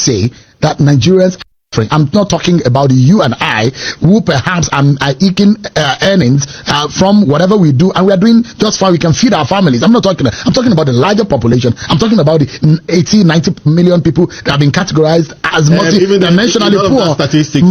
say that Nigerians, I'm not talking about you and I, who perhaps are eking earnings from whatever we do, and we are doing just fine. We can feed our families. I'm talking about the larger population. I'm talking about the 80-90 million people that have been categorized as multi-dimensionally poor. Statistics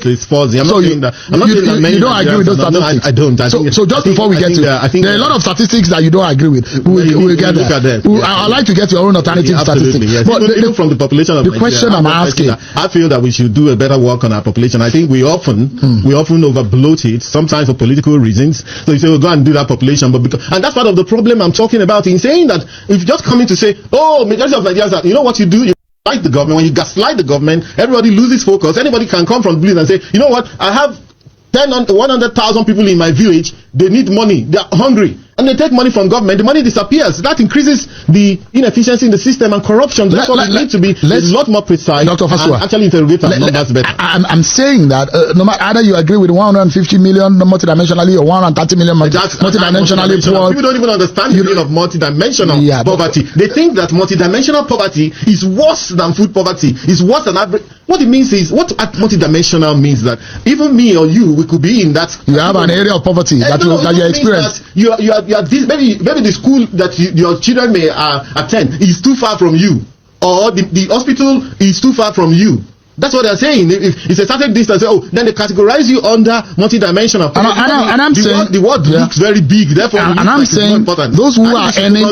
is fuzzy. I'm not saying that. You don't agree with those statistics? No, I don't. So just before we get to, there are a lot of statistics that you don't agree with. We'll get there. I'd like to get your own alternative statistics. Yes. But even from the population of the question I'm asking, I feel that we should do a better work on our population. I think we often overbloat it, sometimes for political reasons. So you say, go and do that population, and that's part of the problem I'm talking about in saying that if you're just coming to say, majority of Nigerians, you know what you do? You gaslight the government. When you gaslight the government, everybody loses focus. Anybody can come from the village and say, you know what? I have 100,000 people in my village. They need money. They're hungry. And they take money from government, the money disappears. That increases the inefficiency in the system and corruption. That's why we need to be a lot more precise and actually interrogate our numbers better. I'm saying that no matter either you agree with 150 million multidimensionally or 130 million multidimensionally poor. People don't even understand the meaning of multidimensional poverty. They think that multidimensional poverty is worse than food poverty, is worse than average. What it means is, what multidimensional means that even me or you, we could be in that. You have an area of poverty that you experience. Maybe the school that your children may attend is too far from you, or the hospital is too far from you. That's what they're saying. If it's a certain distance, then they categorize you under multidimensional. And I'm saying the word looks very big. Therefore, and I'm saying those who are earning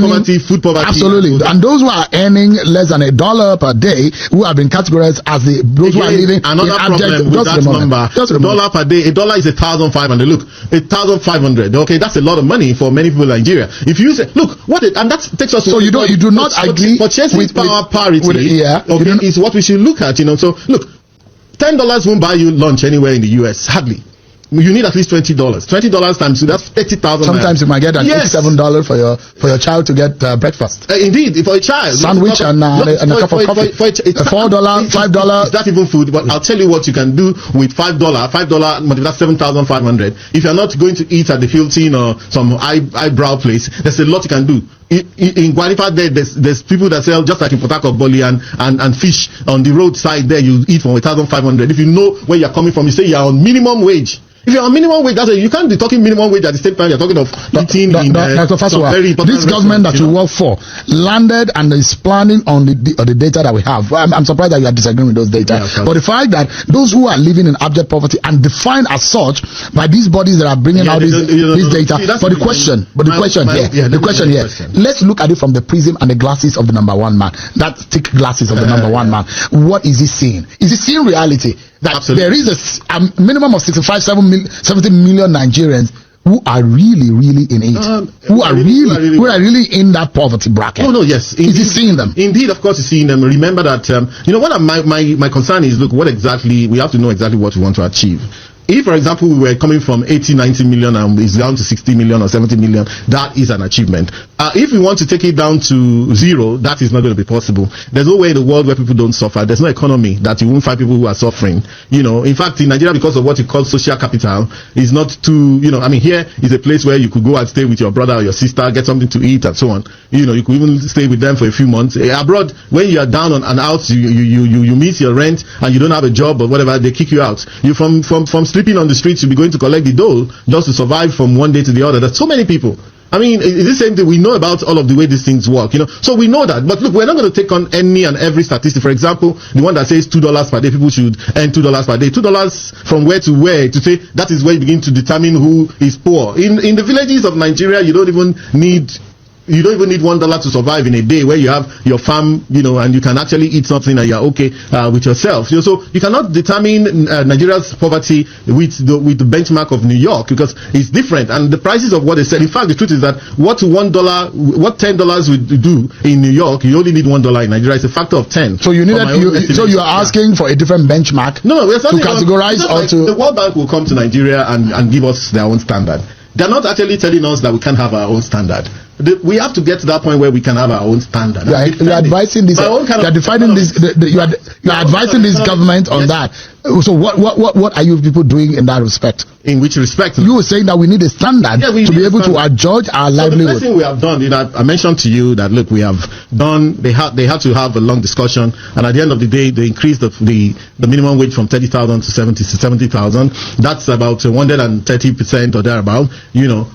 poverty, food poverty, absolutely, and those who are earning less than $1 per day, who have been categorized as those who are living another problem with that number. $1 per day, $1 is 1,500. Look, 1,500. Okay, that's a lot of money for many people in Nigeria. If you say, look, and that takes us. So you do not agree purchasing power parity? Is what we should look at. So look, $10 won't buy you lunch anywhere in the US, hardly. You need at least $20. $20 times two, that's 30,000. Sometimes you might get an $87 for your child to get breakfast. Indeed, for a child, sandwich and a cup of coffee. $4, $5. That's even food. But I'll tell you what you can do with $5. $5, that's 7,500. If you're not going to eat at the Hilton or some eyebrow place, there's a lot you can do. In Guanipa, there's people that sell, just like in Port Harcourt, Boli and fish on the roadside there. You eat for 1,500. If you know where you're coming from, you say you're on minimum wage. If you're on minimum wage, you can't be talking minimum wage at the same time you're talking of eating in very important this government that you work for landed and is planning on the data that we have. I'm surprised that you are disagreeing with those data. Yeah, but the fact that those who are living in abject poverty and defined as such by these bodies that are bringing out this data. The question here, let's look at it from the prism and the glasses of the number one man. That thick glasses of the number one man. What is he seeing? Is he seeing reality? That there is a minimum of 70 million Nigerians who are really in it, who are really in that poverty bracket. Yes. Indeed, is he seeing them? Indeed, of course, he's seeing them. Remember that, what my concern is, look, we have to know exactly what we want to achieve. If, for example, we were coming from 80-90 million and it's down to 60 million or 70 million, that is an achievement. If we want to take it down to zero, that is not going to be possible. There's no way in the world where people don't suffer. There's no economy that you won't find people who are suffering. In fact, in Nigeria, because of what you call social capital, is not too, here is a place where you could go and stay with your brother or your sister, get something to eat and so on. You could even stay with them for a few months. Abroad, when you are down and out, you miss your rent and you don't have a job or whatever, they kick you out. You from sleeping on the streets, you'll be going to collect the dole just to survive from one day to the other. There's so many people. It's the same thing. We know about all of the way these things work, So we know that. But look, we're not going to take on any and every statistic. For example, the one that says $2 per day, people should earn $2 per day. $2 from where to where, to say that is where you begin to determine who is poor. In the villages of Nigeria, you don't even need $1 to survive in a day, where you have your farm, and you can actually eat something and you're okay with yourself. So you cannot determine Nigeria's poverty with the benchmark of New York, because it's different, and the prices of what they said. In fact, the truth is that what $10 would do in New York, you only need $1 in Nigeria. It's a factor of 10. So you are asking for a different benchmark? No, we're to categorize the World Bank will come to Nigeria and give us their own standard. They're not actually telling us that we can't have our own standard. we have to get to that point where we can have our own standard. You're advising this. You're defining this. You're advising this government on that. So what are you people doing in that respect? In which respect? You were saying that we need a standard to be able to adjudge our livelihood. The first thing we have done, I mentioned to you that look, we have done. They had to have a long discussion, and at the end of the day, they increased the minimum wage from 30,000 to 70,000. That's about 130% or thereabout.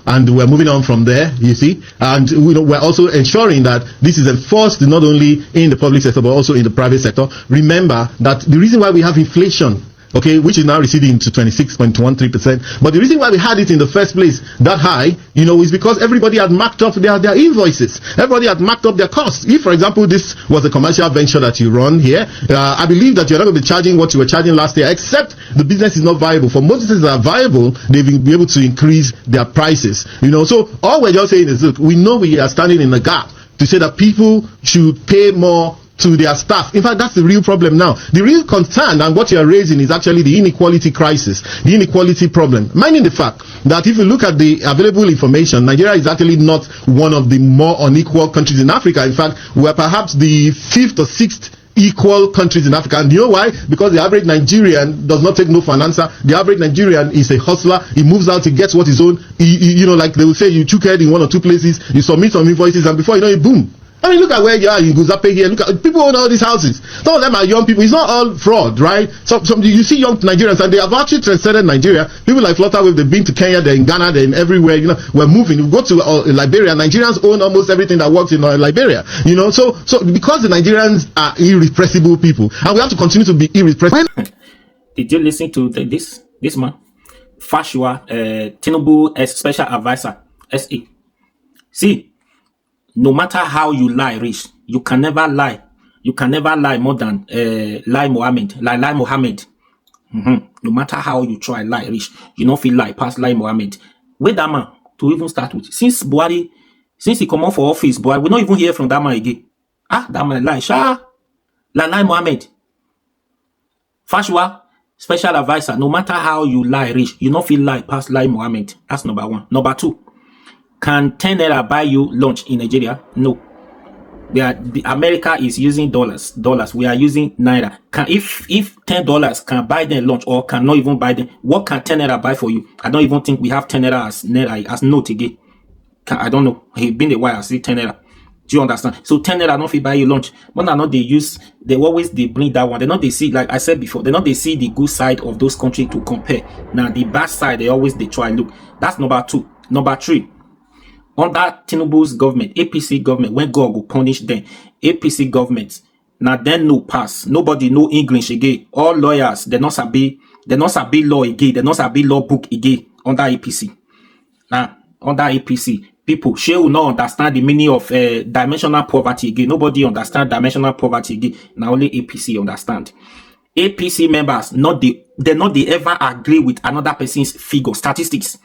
And we're moving on from there. You see, and we're also ensuring that this is enforced not only in the public sector but also in the private sector. Remember that the reason why we have inflation, which is now receding to 26.13%. But the reason why we had it in the first place that high, is because everybody had marked up their invoices. Everybody had marked up their costs. If, for example, this was a commercial venture that you run here, I believe that you're not going to be charging what you were charging last year, except the business is not viable. For most businesses that are viable, they will be able to increase their prices. So all we're just saying is, look, we know we are standing in the gap to say that people should pay more to their staff. In fact, that's the real problem now. The real concern and what you are raising is actually the inequality crisis, the inequality problem. Minding the fact that if you look at the available information, Nigeria is actually not one of the more unequal countries in Africa. In fact, we're perhaps the 5th or 6th equal countries in Africa. And you know why? Because the average Nigerian does not take no for an answer. The average Nigerian is a hustler. He moves out, he gets what his own. Like they will say, you took head in one or two places, you submit some invoices, and before you know it, boom. I mean, look at where you are in Guzape here. Look at people own all these houses. Some of them are young people. It's not all fraud, right? So you see young Nigerians, and they have actually transcended Nigeria. People like Flutterwave, they've been to Kenya, they're in Ghana, they're in everywhere. We're moving. We go to Liberia. Nigerians own almost everything that works in Liberia. So because the Nigerians are irrepressible people, and we have to continue to be irrepressible. Did you listen to this man, Fashua, Tinubu as special advisor, SA? See. No matter how you lie, Rich, you can never lie. You can never lie more than lie Mohammed. No matter how you try lie, Rich, you don't feel lie past lie Mohammed. Wait that man to even start with. Since he come out for office, we not even hear from that man again. That man lie. Lie Mohammed. Fashua, special advisor. No matter how you lie, Rich, you don't feel lie past lie Mohammed. That's number one. Number two. Can 10 naira buy you lunch in Nigeria? No. America is using dollars. We are using naira. If $10 can buy them lunch or cannot even buy them, what can 10 naira buy for you? I don't even think we have 10 naira as note again. I don't know. It's been a while. I see 10 naira. Do you understand? So 10 naira don't fit buy you lunch. But now they always bring that one. They see, like I said before, they see the good side of those countries to compare. Now the bad side, they try look. That's number two. Number three. Under Tinubu's government, APC government, when God will punish them, APC government, now then no pass. Nobody know English again. All lawyers, they not sabi law again. They not sabi law book again under APC. Now, under APC, people, she will not understand the meaning of dimensional poverty again. Nobody understand dimensional poverty again. Now only APC understand. APC members, they not ever agree with another person's figure, statistics.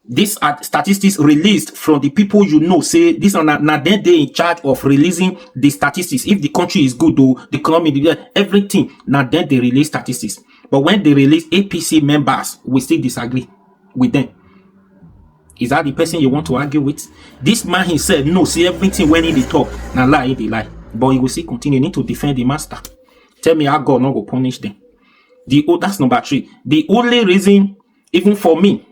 These are statistics released from the people say this are now they in charge of releasing the statistics. If the country is good or the economy, everything, now then they release statistics. But when they release, APC members will still disagree with them. Is that the person you want to argue with? This man himself, no, see everything when he talk, now lie, they lie. But he will still continue, need to defend the master. Tell me how God not go punish them. That's number three. The only reason, even for me,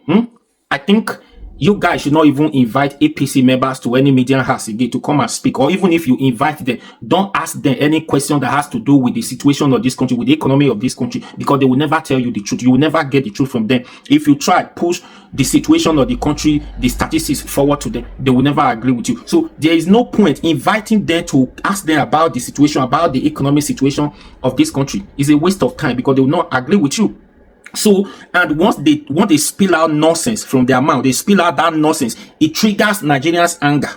I think you guys should not even invite APC members to any media house again to come and speak. Or even if you invite them, don't ask them any question that has to do with the situation of this country, with the economy of this country, because they will never tell you the truth. You will never get the truth from them. If you try push the situation of the country, the statistics forward to them, they will never agree with you. So there is no point inviting them to ask them about the situation, about the economic situation of this country. It's a waste of time because they will not agree with you. So, and once they spill out nonsense from their mouth, they spill out that nonsense, it triggers Nigerians' anger.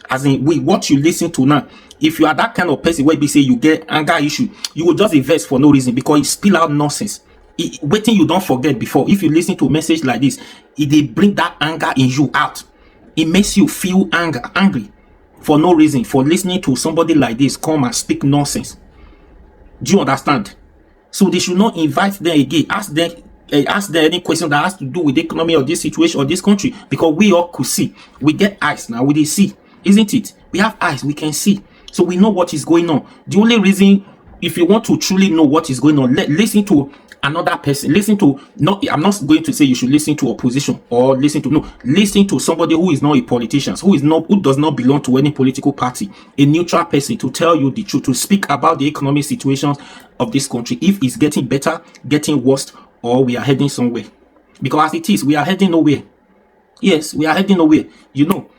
As in, what you listen to now, if you are that kind of person where they say you get anger issue, you will just invest for no reason because you spill out nonsense. Waiting you don't forget before. If you listen to a message like this, they bring that anger in you out. It makes you feel angry for no reason, for listening to somebody like this come and speak nonsense. Do you understand? So they should not invite them again. Ask them any question that has to do with the economy of this situation or this country, because we all could see. We get eyes now. We see. isn't it? We have eyes, we can see, so we know what is going on. The only reason, if you want to truly know what is going on, listen to another person. Listen to, I'm not going to say you should listen to opposition or listen to somebody who is not a politician, who does not belong to any political party, a neutral person, to tell you the truth, to speak about the economic situations of this country, if it's getting better, getting worse, or we are heading somewhere. Because as it is, we are heading nowhere. Yes, we are heading nowhere. You know,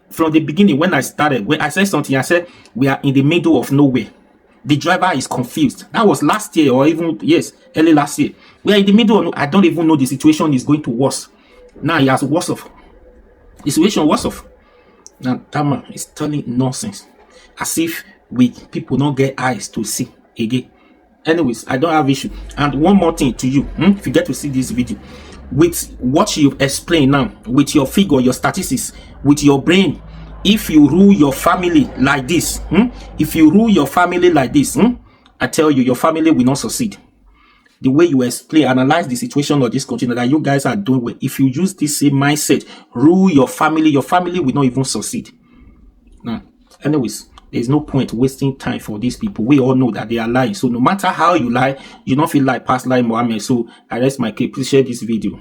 from the beginning, when I started, when I said something, I said we are in the middle of nowhere. The driver is confused. That was last year, or even, yes, early last year. We are in the middle of, I don't even know, the situation is going to worse. Now he has worse off. The situation worse off. Now that man is telling nonsense, as if people don't get eyes to see again. Anyways, I don't have issue. And one more thing to you, if you get to see this video, with what you've explained now, with your figure, your statistics, with your brain, if you rule your family like this, if you rule your family like this, I tell you, your family will not succeed. The way you explain, analyze the situation of this country that you guys are doing well, if you use this same mindset, rule your family will not even succeed. Now, anyways, there's no point wasting time for these people. We all know that they are lying. So no matter how you lie, you don't feel like past lie Mohammed. So I rest my case. Please share this video.